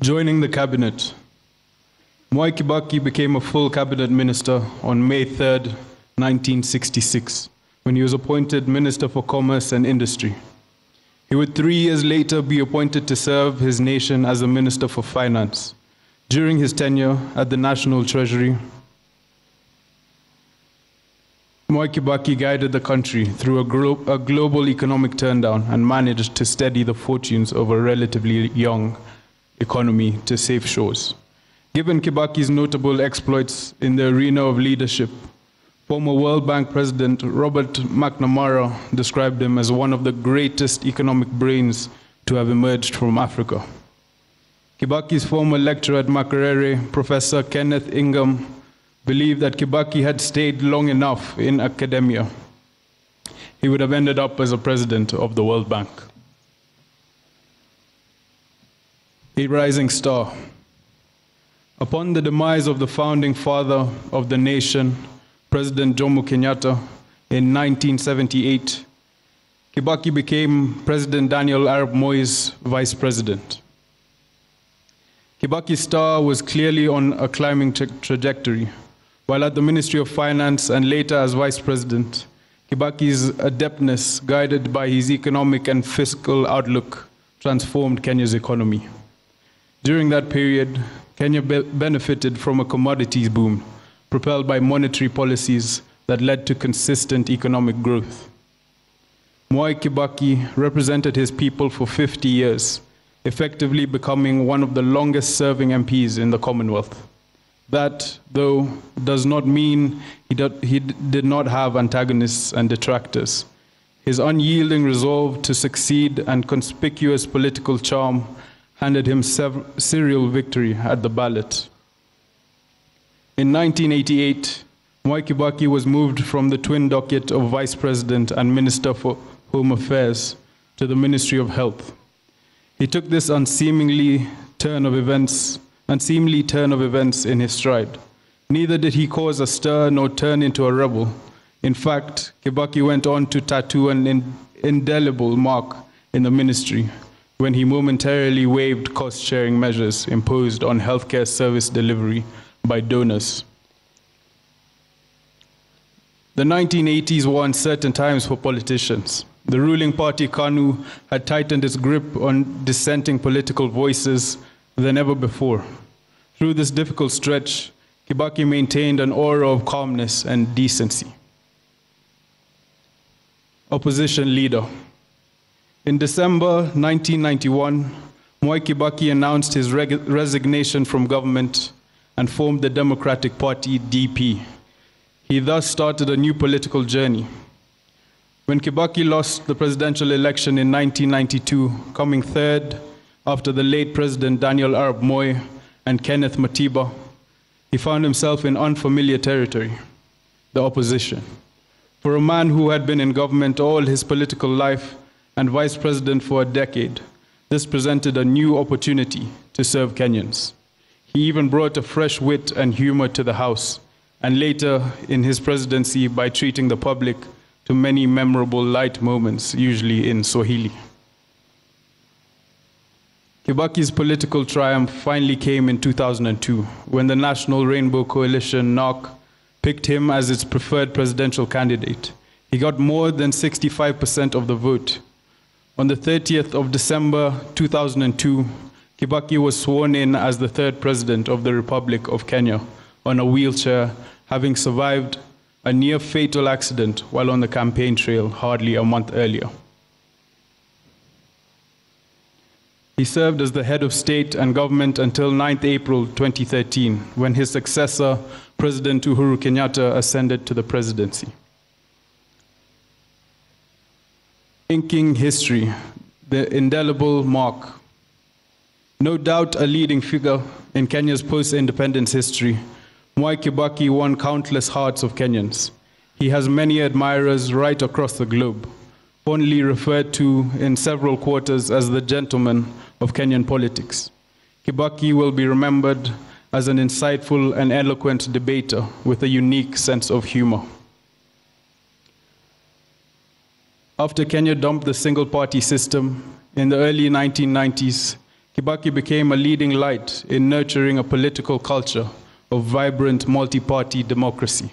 Joining the cabinet. Mwai Kibaki became a full cabinet minister on May 3, 1966, when he was appointed Minister for Commerce and Industry. He would 3 years later be appointed to serve his nation as a Minister for Finance. During his tenure at the National Treasury, Mwai Kibaki guided the country through a global economic turndown and managed to steady the fortunes of a relatively young economy to safe shores. Given Kibaki's notable exploits in the arena of leadership, former World Bank President Robert McNamara described him as one of the greatest economic brains to have emerged from Africa. Kibaki's former lecturer at Makerere, Professor Kenneth Ingham, believed that Kibaki had stayed long enough in academia. He would have ended up as a president of the World Bank. A rising star. Upon the demise of the founding father of the nation, President Jomo Kenyatta, in 1978, Kibaki became President Daniel Arap Moi's vice president. Kibaki's star was clearly on a climbing trajectory. While at the Ministry of Finance and later as vice president, Kibaki's adeptness, guided by his economic and fiscal outlook, transformed Kenya's economy. During that period, Kenya benefited from a commodities boom, propelled by monetary policies that led to consistent economic growth. Mwai Kibaki represented his people for 50 years, effectively becoming one of the longest-serving MPs in the Commonwealth. That, though, does not mean he did not have antagonists and detractors. His unyielding resolve to succeed and conspicuous political charm handed him serial victory at the ballot. In 1988, Mwai Kibaki was moved from the twin docket of Vice President and Minister for Home Affairs to the Ministry of Health. He took this unseemly turn of events in his stride. Neither did he cause a stir nor turn into a rebel. In fact, Kibaki went on to tattoo an indelible mark in the ministry when he momentarily waived cost-sharing measures imposed on healthcare service delivery by donors. The 1980s were uncertain times for politicians. The ruling party, KANU, had tightened its grip on dissenting political voices than ever before. Through this difficult stretch, Kibaki maintained an aura of calmness and decency. Opposition leader. In December 1991, Mwai Kibaki announced his resignation from government and formed the Democratic Party, DP. He thus started a new political journey. When Kibaki lost the presidential election in 1992, coming third after the late President Daniel Arap Moi and Kenneth Matiba, he found himself in unfamiliar territory, the opposition. For a man who had been in government all his political life and vice president for a decade, this presented a new opportunity to serve Kenyans. He even brought a fresh wit and humor to the House, and later in his presidency by treating the public to many memorable light moments, usually in Swahili. Kibaki's political triumph finally came in 2002, when the National Rainbow Coalition, NARC, picked him as its preferred presidential candidate. He got more than 65% of the vote. On the 30th of December 2002, Kibaki was sworn in as the third president of the Republic of Kenya on a wheelchair, having survived a near-fatal accident while on the campaign trail hardly a month earlier. He served as the head of state and government until 9th April 2013, when his successor, President Uhuru Kenyatta, ascended to the presidency. Inking history, the indelible mark. No doubt a leading figure in Kenya's post-independence history, Mwai Kibaki won countless hearts of Kenyans. He has many admirers right across the globe, fondly referred to in several quarters as the gentleman of Kenyan politics. Kibaki will be remembered as an insightful and eloquent debater with a unique sense of humor. After Kenya dumped the single-party system in the early 1990s, Kibaki became a leading light in nurturing a political culture of vibrant multi-party democracy.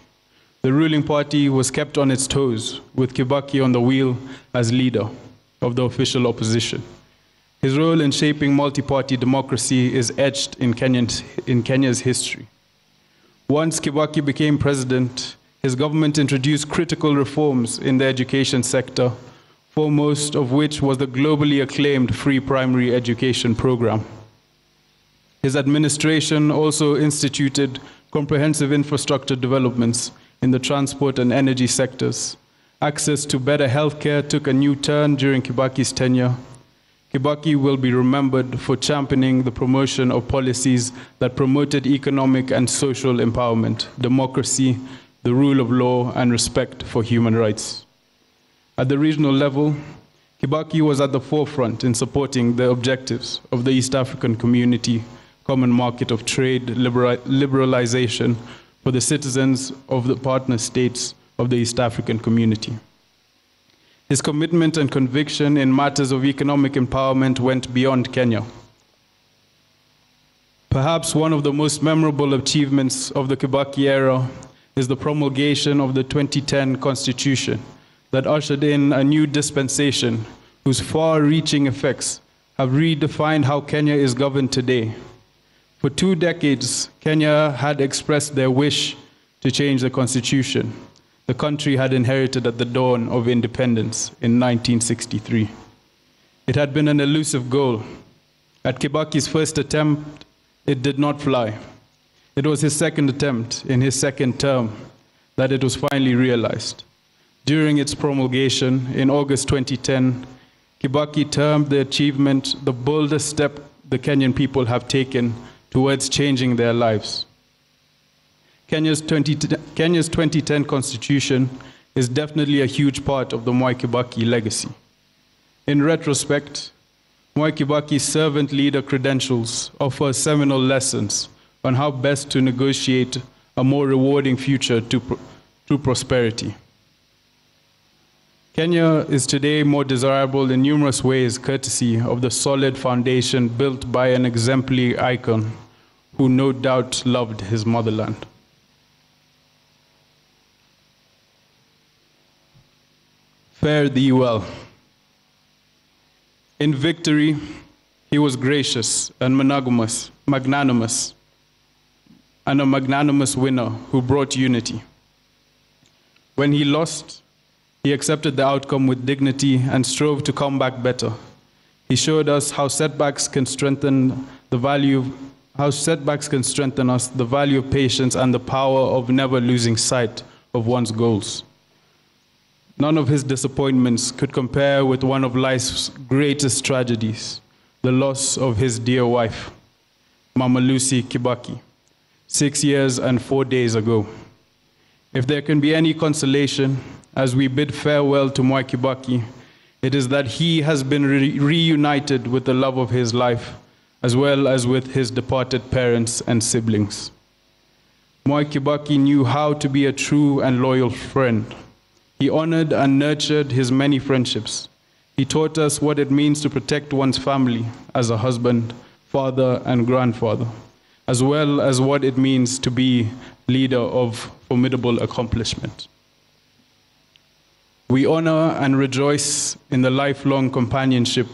The ruling party was kept on its toes, with Kibaki on the wheel as leader of the official opposition. His role in shaping multi-party democracy is etched in Kenya's history. Once Kibaki became president, his government introduced critical reforms in the education sector, foremost of which was the globally acclaimed free primary education program. His administration also instituted comprehensive infrastructure developments in the transport and energy sectors. Access to better healthcare took a new turn during Kibaki's tenure. Kibaki will be remembered for championing the promotion of policies that promoted economic and social empowerment, democracy, the rule of law, and respect for human rights. At the regional level, Kibaki was at the forefront in supporting the objectives of the East African Community Common Market of Trade liberalization for the citizens of the partner states of the East African Community. His commitment and conviction in matters of economic empowerment went beyond Kenya. Perhaps one of the most memorable achievements of the Kibaki era is the promulgation of the 2010 Constitution that ushered in a new dispensation whose far-reaching effects have redefined how Kenya is governed today. For 2 decades, Kenya had expressed their wish to change the constitution the country had inherited at the dawn of independence in 1963. It had been an elusive goal. At Kibaki's first attempt, it did not fly. It was his second attempt in his second term that it was finally realized. During its promulgation in August 2010, Kibaki termed the achievement the boldest step the Kenyan people have taken towards changing their lives. Kenya's 2010 Constitution is definitely a huge part of the Mwai Kibaki legacy. In retrospect, Mwai Kibaki's servant leader credentials offer seminal lessons on how best to negotiate a more rewarding future through prosperity. Kenya is today more desirable in numerous ways courtesy of the solid foundation built by an exemplary icon who no doubt loved his motherland. Fare thee well. In victory, he was gracious and magnanimous, and a magnanimous winner who brought unity. When he lost, he accepted the outcome with dignity and strove to come back better. He showed us how setbacks can strengthen us, the value of patience, and the power of never losing sight of one's goals. None of his disappointments could compare with one of life's greatest tragedies, the loss of his dear wife, Mama Lucy Kibaki, 6 years and 4 days ago. If there can be any consolation as we bid farewell to Mwai Kibaki, it is that he has been reunited with the love of his life, as well as with his departed parents and siblings. Mwai Kibaki knew how to be a true and loyal friend. He honored and nurtured his many friendships. He taught us what it means to protect one's family as a husband, father, and grandfather, as well as what it means to be leader of formidable accomplishment. We honor and rejoice in the lifelong companionship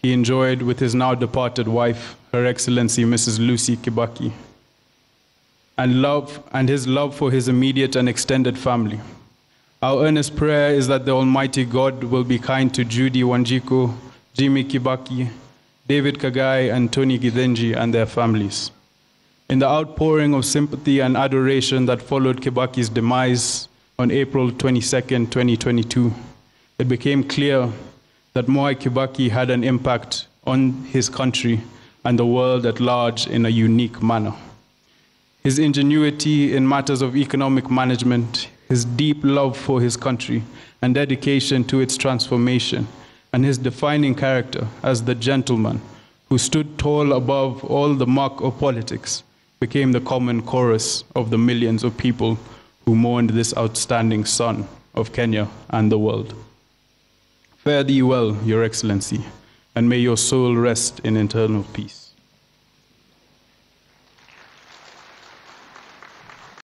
he enjoyed with his now departed wife, Her Excellency Mrs. Lucy Kibaki, and his love for his immediate and extended family. Our earnest prayer is that the Almighty God will be kind to Judy Wanjiku, Jimmy Kibaki, David Kagai, and Tony Githenji and their families. In the outpouring of sympathy and adoration that followed Kibaki's demise on April 22, 2022, it became clear that Mwai Kibaki had an impact on his country and the world at large in a unique manner. His ingenuity in matters of economic management, his deep love for his country and dedication to its transformation, and his defining character as the gentleman who stood tall above all the muck of politics became the common chorus of the millions of people who mourned this outstanding son of Kenya and the world. Fare thee well, Your Excellency, and may your soul rest in eternal peace.